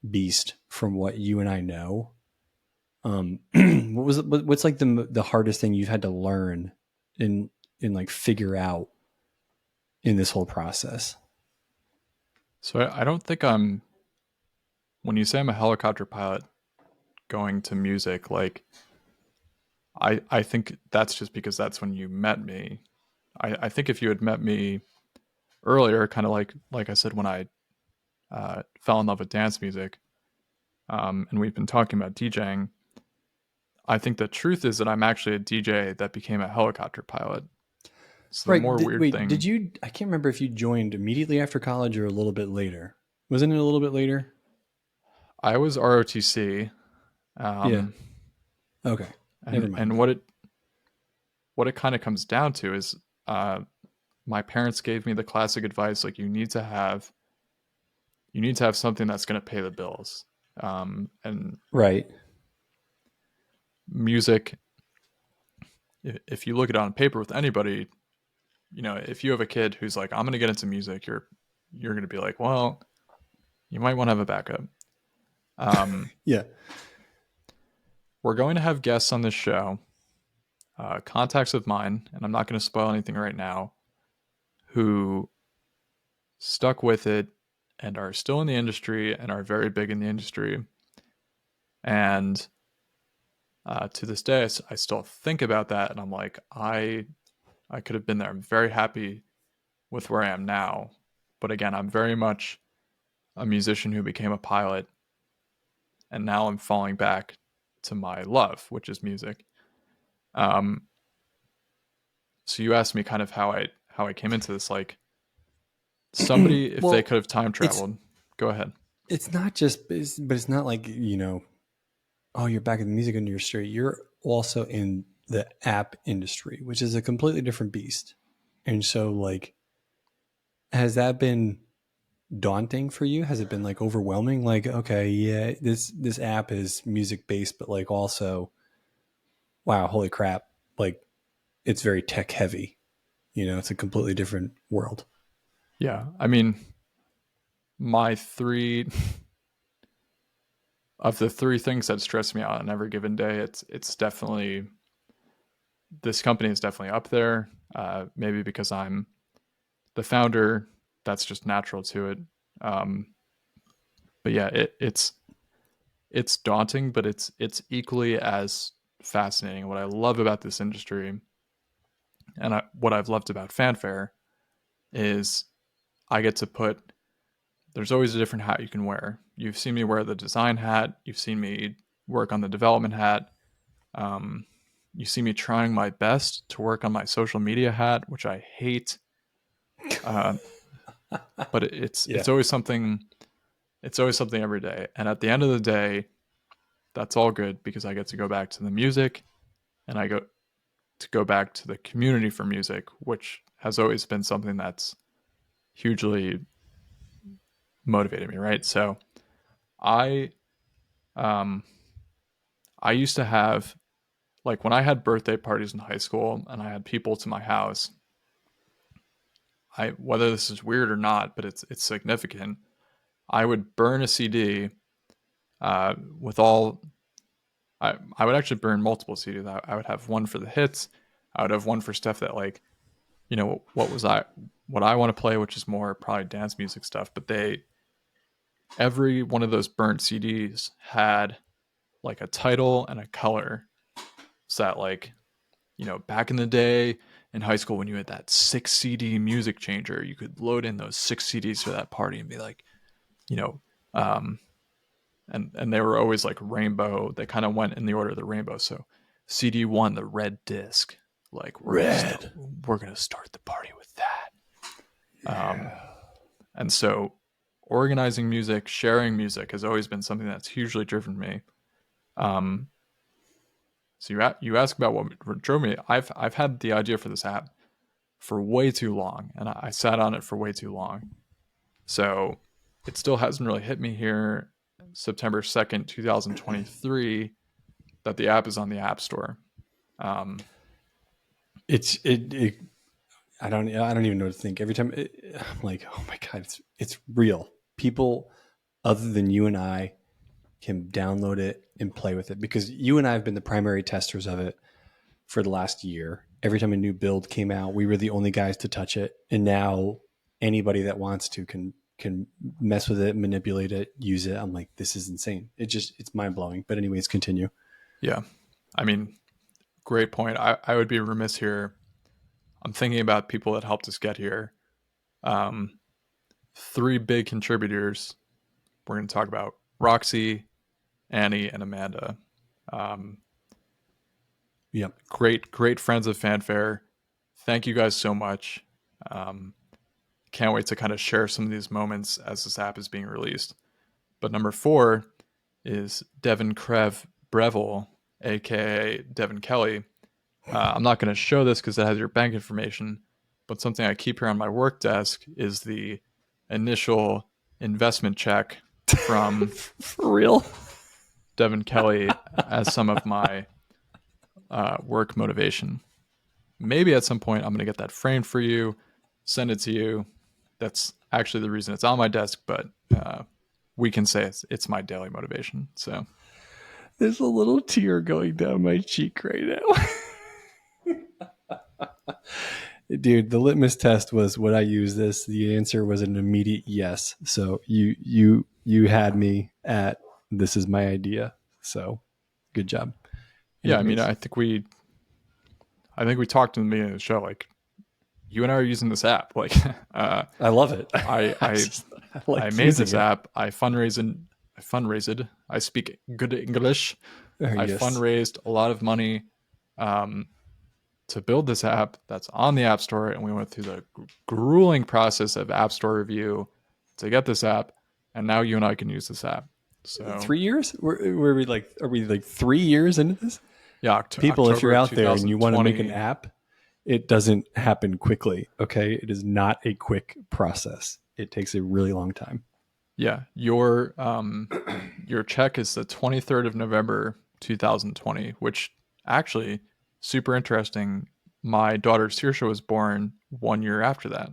beast from what you and I know. What's like the hardest thing you've had to learn in like figure out in this whole process? So I don't think when you say I'm a helicopter pilot going to music, like I think that's just because that's when you met me. I think if you had met me earlier, kind of like I said, when I fell in love with dance music, and we've been talking about DJing, I think the truth is that I'm actually a DJ that became a helicopter pilot. So the Right. more weird Did thing, you? I can't remember if you joined immediately after college or a little bit later. Wasn't it a little bit later? I was ROTC, Yeah. um, Okay. Never mind and then. what it kind of comes down to is uh, my parents gave me the classic advice like you need to have something that's going to pay the bills, and Right. music, if you look at it on paper with anybody, you know, if you have a kid who's like, I'm going to get into music, you're going to be like, well, you might want to have a backup. um, Yeah. we're going to have guests on this show, contacts of mine, and I'm not going to spoil anything right now, who stuck with it and are still in the industry and are very big in the industry. And to this day, I still think about that, and I'm like, I could have been there. I'm very happy with where I am now, but again, I'm very much a musician who became a pilot, and now I'm falling back to my love, which is music. Um, so you asked me kind of how I came into this. Like somebody, if they Well, could have time it's traveled, go ahead. it's not just, but it's not like oh, you're back in the music industry. You're also in the app industry, which is a completely different beast. And so, like, has that been daunting for you? Has it been like overwhelming? Like, okay, yeah, this app is music based, but like also, wow, holy crap, like it's very tech heavy. It's a completely different world. Yeah, I mean, my three of the three things that stress me out on every given day, it's definitely this company is definitely up there. Maybe because I'm the founder, that's just natural to it. Um, but yeah, it's daunting, but it's equally as fascinating. What I love about this industry, and what I've loved about FanFare, is I get to put. There's always a different hat you can wear. You've seen me wear the design hat. You've seen me work on the development hat. Um, you see me trying my best to work on my social media hat, which I hate. Uh, but Yeah. it's always something. It's always something every day. And at the end of the day, that's all good because I get to go back to the music, and I go back to the community for music, which has always been something that's hugely motivated me. Right. So I um I used to have, like, when I had birthday parties in high school and I had people to my house, I, whether this is weird or not, but it's significant. I would burn a CD with all. I would actually burn multiple CDs. I would have one for the hits. I would have one for stuff that, like, what I want to play, which is more probably dance music stuff. But every one of those burnt CDs had like a title and a color. So that, like, back in the day in high school when you had that 6 CD music changer, you could load in those 6 CDs for that party and be like, you know, um, and they were always like rainbow. They kind of went in the order of the rainbow. So CD1, the red disc, like we're gonna start the party with that. And so organizing music, sharing music has always been something that's hugely driven me. Um, so you ask about what drove me. I've had the idea for this app for way too long, and I sat on it for way too long. So it still hasn't really hit me here, September 2nd, 2023, that the app is on the App Store. Um, it I don't even know what to think. Every time I'm like, oh my God, it's real. People other than you and I can download it and play with it, because you and I have been the primary testers of it for the last year. Every time a new build came out, we were the only guys to touch it. And now anybody that wants to can mess with it, manipulate it, use it. I'm like, this is insane. It's mind blowing. But anyways, continue. yeah. I mean, great point. I would be remiss here. I'm thinking about people that helped us get here. 3 big contributors. We're going to talk about Roxy, Annie, and Amanda. Yep. Great friends of FanFare. Thank you guys so much. Can't wait to kind of share some of these moments as this app is being released. But number 4 is Devin Krev Breville, aka Devin Kelly. I'm not going to show this because it has your bank information, but something I keep here on my work desk is the initial investment check from For real. Devin Kelly as some of my work motivation. Maybe at some point I'm going to get that framed for you, send it to you. That's actually the reason it's on my desk, but we can say it's my daily motivation. So there's a little tear going down my cheek right now. Dude, the litmus test was, would I use this? The answer was an immediate yes. So you had me at, this is my idea. So good job. Yeah, I mean, I think we talked in the beginning of the show, like, you and I are using this app. Like, I love it. I made this app. I fundraised. I speak good English. I fundraised a lot of money to build this app that's on the App Store, and we went through the grueling process of App Store review to get this app, and now you and I can use this app. So 3 years? Are we like 3 years into this? Yeah, people, October, if you're out there and you want to make an app, it doesn't happen quickly. Okay, it is not a quick process. It takes a really long time. Yeah, your check is the 23rd of November 2020, which actually super interesting. My daughter Saoirse was born 1 year after that.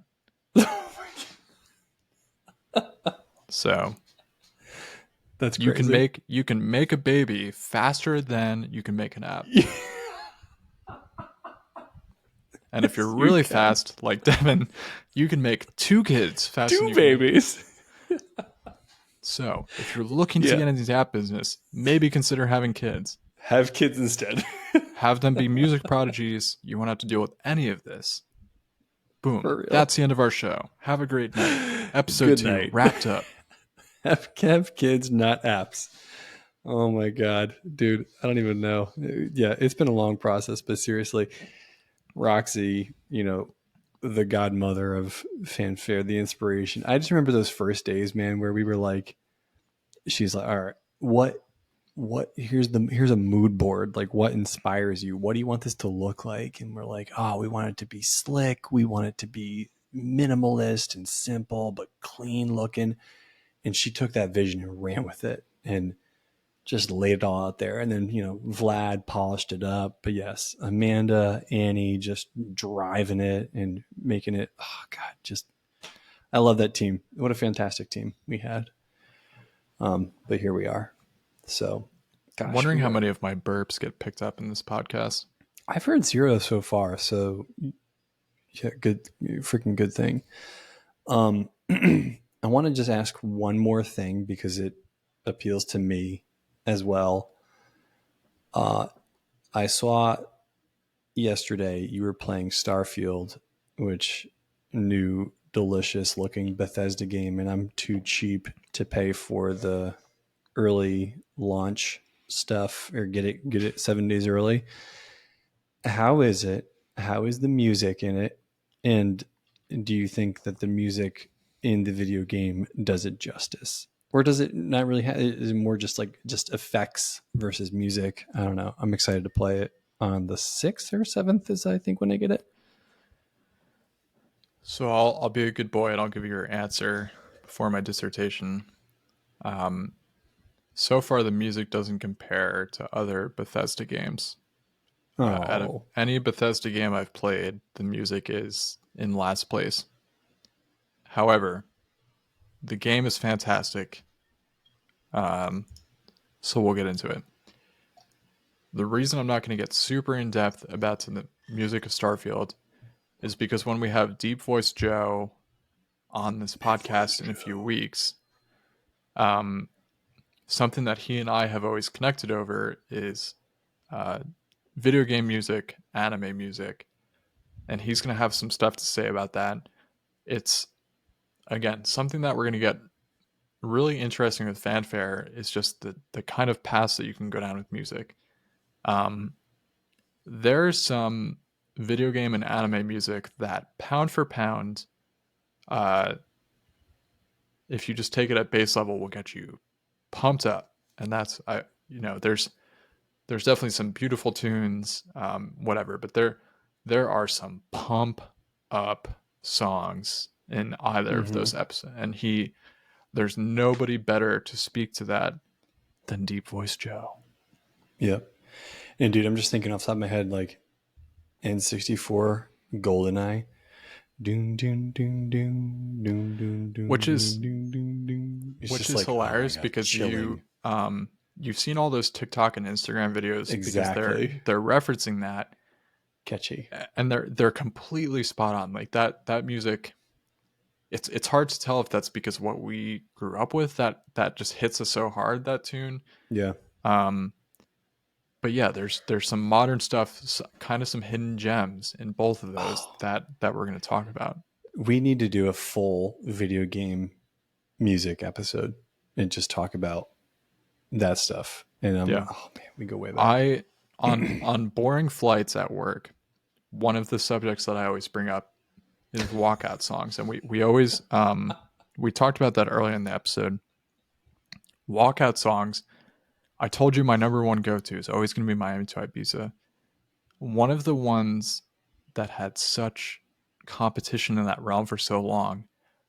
So that's crazy. You can make a baby faster than you can make an app. And if you're really fast, like Devin, you can make 2 kids faster. 2 babies. So if you're looking to Yeah. get into the app business, maybe consider having kids. Have kids instead. Have them be music prodigies. You won't have to deal with any of this. Boom. For real. That's the end of our show. Have a great night. Episode Good 2 night. wrapped up. Have kids, not apps. Oh my God, dude. I don't even know. Yeah, it's been a long process, but seriously, Roxy, the godmother of FanFare, the inspiration. I just remember those first days, man, where we were like, she's like, all right, here's a mood board. Like, what inspires you? What do you want this to look like? And we're like, oh, we want it to be slick. We want it to be minimalist and simple, but clean looking. And she took that vision and ran with it and just laid it all out there. And then, Vlad polished it up. But yes, Amanda, Annie just driving it and making it. Oh God, I love that team. What a fantastic team we had. But here we are. So, gosh, I'm wondering how many of my burps get picked up in this podcast. I've heard 0 so far. So yeah, good, freaking good thing. I want to just ask one more thing because it appeals to me as well. I saw yesterday you were playing Starfield, which new delicious looking Bethesda game, and I'm too cheap to pay for the early launch stuff or get it 7 days early. How is it? How is the music in it? And do you think that the music in the video game does it justice? Or does it not really is it more just effects versus music? I don't know. I'm excited to play it on the 6th or 7th is I think when I get it. So I'll be a good boy and I'll give you your answer before my dissertation. So far the music doesn't compare to other Bethesda games. Out of any Bethesda game I've played, the music is in last place. However, the game is fantastic. So we'll get into it. The reason I'm not going to get super in depth about the music of Starfield is because when we have Deep Voice Joe on this podcast in a few weeks, something that he and I have always connected over is video game music, anime music, and he's going to have some stuff to say about that. It's, again, something that we're going to get really interesting with FanFare is just the kind of paths that you can go down with music. There's some video game and anime music that pound for pound, if you just take it at base level, will get you pumped up. And that's, there's definitely some beautiful tunes, whatever, but there are some pump up songs in either of those episodes. And there's nobody better to speak to that than Deep Voice Joe. Yep. And dude, I'm just thinking off the top of my head, like N64, Goldeneye, doom doom doom doom doom doom doom, which is like, hilarious God, because chilling. you've seen all those TikTok and Instagram videos Exactly. because they're referencing that, catchy, and they're completely spot on. Like that music, it's hard to tell if that's because what we grew up with that just hits us so hard, that tune. Yeah. But yeah, there's some modern stuff, kind of some hidden gems in both of those that we're going to talk about. We need to do a full video game music episode and just talk about that stuff. And oh man, we go way back. On boring flights at work, one of the subjects that I always bring up is walkout songs, and we always we talked about that earlier in the episode. Walkout songs, I told you my number one go-to is always going to be Miami to Ibiza. One of the ones that had such competition in that realm for so long,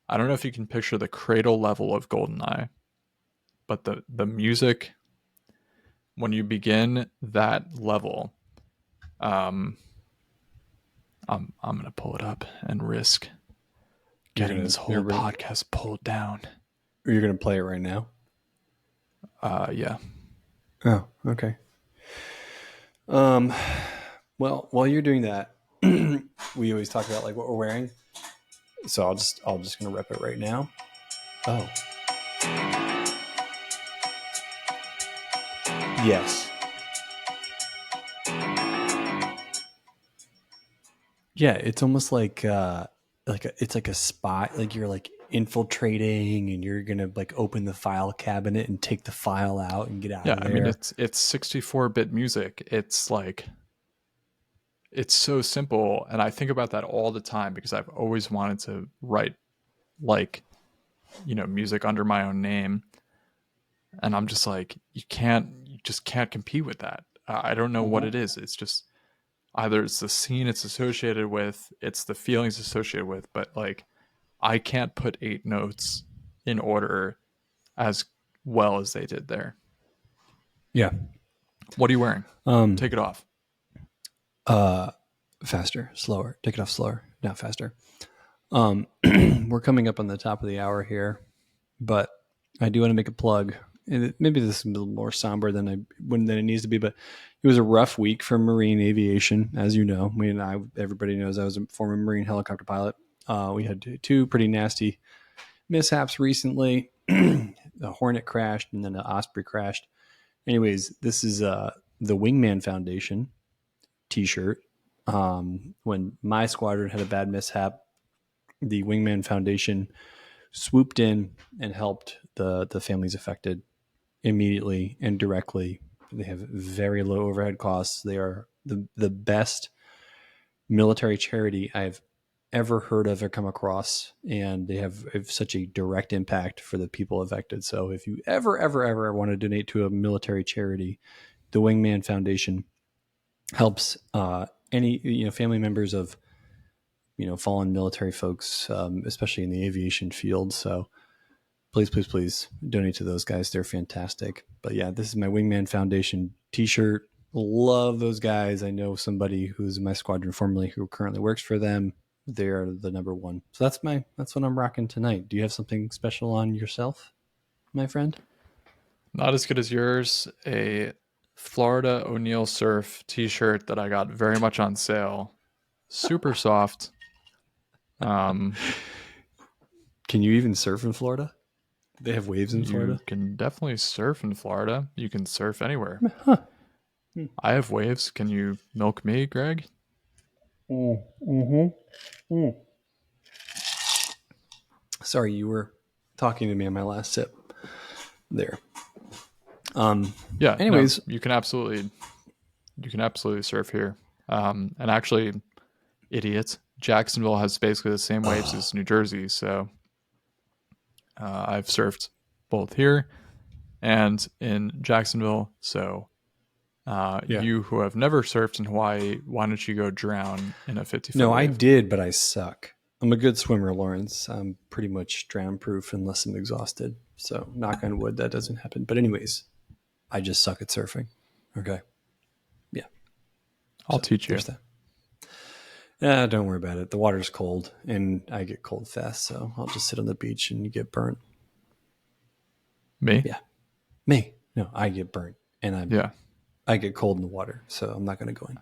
I don't know if you can picture the cradle level of Goldeneye, but the music when you begin that level, I'm gonna pull it up and risk getting this whole podcast pulled down. You're gonna play it right now? Yeah. Oh, okay. Well, while you're doing that, we always talk about like what we're wearing. So I'll just gonna rep it right now. Oh. Yes. Yeah, it's almost like it's like a spy. Like you're like infiltrating, and you're gonna like open the file cabinet and take the file out and get out Yeah, of I mean there. it's 64-bit music. It's like it's so simple, and I think about that all the time because I've always wanted to write like, music under my own name, and I'm just like, you just can't compete with that. I don't know what it is. It's just either it's the scene it's associated with, it's the feelings associated with, but like I can't put 8 notes in order as well as they did there. Yeah. What are you wearing? Take it off. Faster, slower. Take it off slower, not faster. We're coming up on the top of the hour here, but I do want to make a plug. And maybe this is a little more somber than it needs to be, but it was a rough week for marine aviation, as you know. Everybody knows I was a former Marine helicopter pilot. We had two pretty nasty mishaps recently. The Hornet crashed, and then the Osprey crashed. Anyways, this is the Wingman Foundation T-shirt. When my squadron had a bad mishap, the Wingman Foundation swooped in and helped the families affected immediately and directly. They have very low overhead costs. They are the best military charity I've ever heard of or come across, and they have such a direct impact for the people affected. So if you ever want to donate to a military charity, the Wingman Foundation helps any family members of fallen military folks, especially in the aviation field. So please donate to those guys. They're fantastic. But yeah, this is my Wingman Foundation t-shirt. Love those guys. I know somebody who's in my squadron formerly who currently works for them. They're the number one. So that's what I'm rocking tonight. Do you have something special on yourself, my friend? Not as good as yours. A Florida O'Neill Surf t-shirt that I got very much on sale. Super soft. Can you even surf in Florida? They have waves in Florida? You can definitely surf in Florida. You can surf anywhere. Huh. I have waves. Can you milk me, Greg? Sorry, you were talking to me on my last sip there. Yeah. Anyways, no, you can absolutely surf here. And actually, idiots, Jacksonville has basically the same waves as New Jersey. So I've surfed both here and in Jacksonville. So you who have never surfed in Hawaii, why don't you go drown in a 50-foot No, wave? I did, but I suck. I'm a good swimmer, Lawrence. I'm pretty much drown proof unless I'm exhausted. So knock on wood, that doesn't happen. But anyways, I just suck at surfing. Okay. Yeah. I'll teach you. That. Don't worry about it. The water's cold and I get cold fast. So I'll just sit on the beach and get burnt. Me? Yeah. Me. No, I get burnt and I get cold in the water. So I'm not going to go in.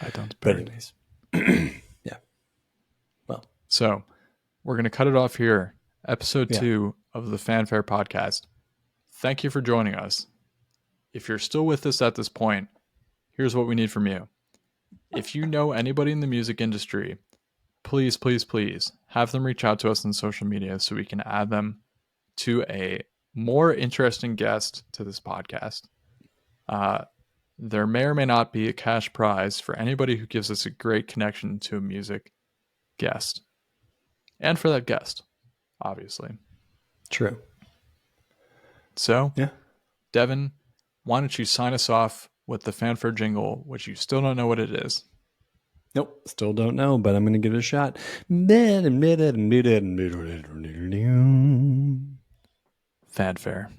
I don't. But anyways. Yeah. Well. So we're going to cut it off here. Episode 2 of the FanFare podcast. Thank you for joining us. If you're still with us at this point, here's what we need from you. If you know anybody in the music industry, please have them reach out to us on social media so we can add them to a more interesting guest to this podcast. There may or may not be a cash prize for anybody who gives us a great connection to a music guest. And for that guest, obviously. True. So, Devin, why don't you sign us off with the FanFare jingle, which you still don't know what it is? Nope, still don't know, but I'm going to give it a shot. FanFare.